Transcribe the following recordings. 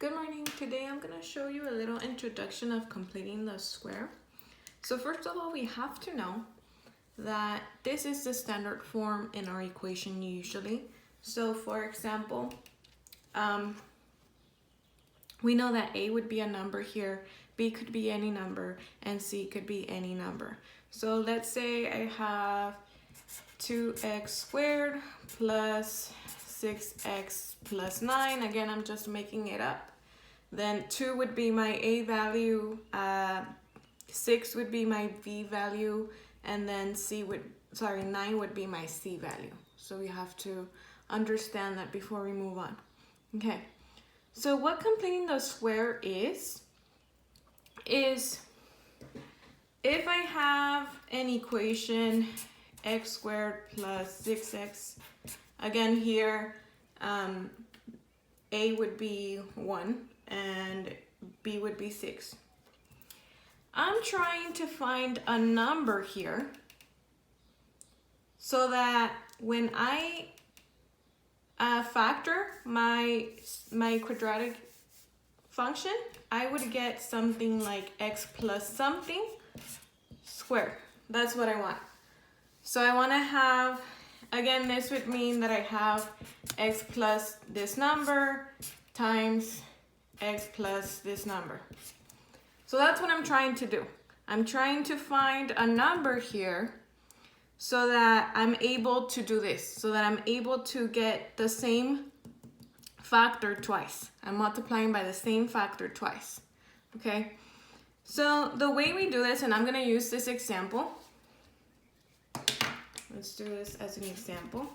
Good morning. Today I'm going to show you a little introduction of completing the square. So first of all, we have to know that this is the standard form in our equation usually. So for example, we know that A would be a number here, B could be any number, and C could be any number. So let's say I have 2x squared plus 6x plus 9. Again, I'm just making it up. Then 2 would be my A value, 6 would be my B value, and then 9 would be my C value. So we have to understand that before we move on. Okay, so what completing the square is if I have an equation x squared plus 6x, again here, A would be 1 and B would be 6. I'm trying to find a number here so that when I factor my quadratic function, I would get something like x plus something squared. That's what I want. So I want to have, again, this would mean that I have x plus this number times x plus this number. So that's what I'm trying to do. I'm trying to find a number here so that I'm able to do this, so that I'm able to get the same factor twice. I'm multiplying by the same factor twice, okay? So the way we do this, and I'm gonna use this example. Let's do this as an example.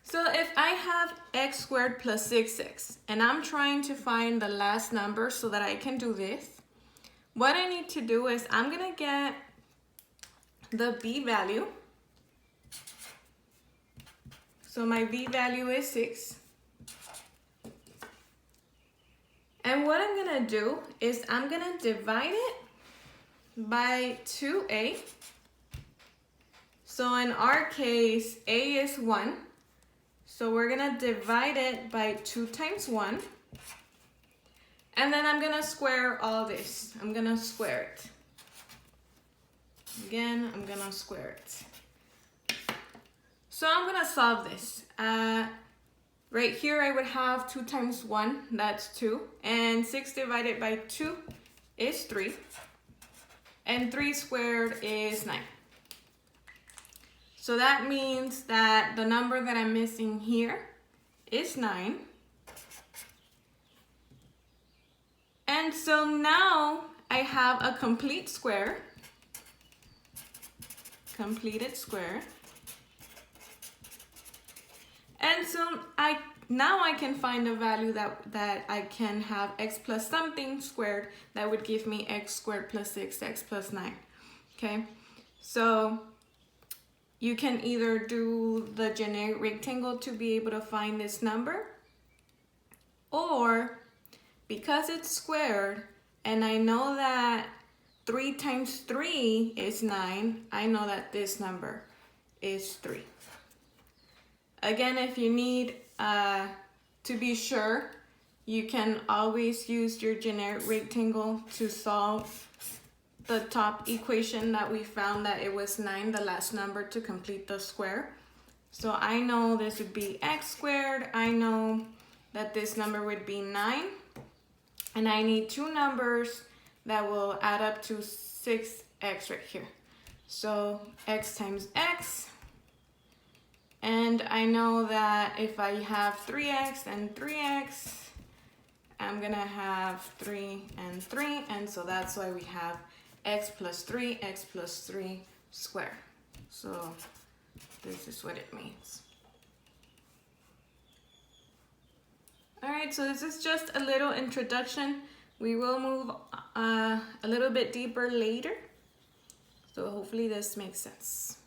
So if I have x squared plus 6x, and I'm trying to find the last number so that I can do this, what I need to do is I'm gonna get the b value. So my b value is 6. And what I'm gonna do is I'm gonna divide it by 2a. So in our case, a is 1. So we're gonna divide it by 2 times 1. And then I'm gonna square all this. I'm gonna square it. Again, I'm gonna square it. So I'm gonna solve this. Right here I would have 2 times 1, that's 2. And 6 divided by 2 is 3. And 3 squared is 9. So that means that the number that I'm missing here is 9. And so now I have a complete square, completed square. And so now I can find a value that I can have x plus something squared that would give me x squared plus 6x plus 9, okay? So you can either do the generic rectangle to be able to find this number, or because it's squared and I know that 3 times 3 is 9, I know that this number is 3. Again, if you need to be sure, you can always use your generic rectangle to solve the top equation that we found, that it was 9, the last number to complete the square. So I know this would be x squared. I know that this number would be 9. And I need 2 numbers that will add up to 6x right here. So x times x. And I know that if I have 3x and 3x, I'm gonna have 3 and 3. And so that's why we have x plus 3 squared. So this is what it means. All right, so this is just a little introduction. We will move a little bit deeper later. So hopefully this makes sense.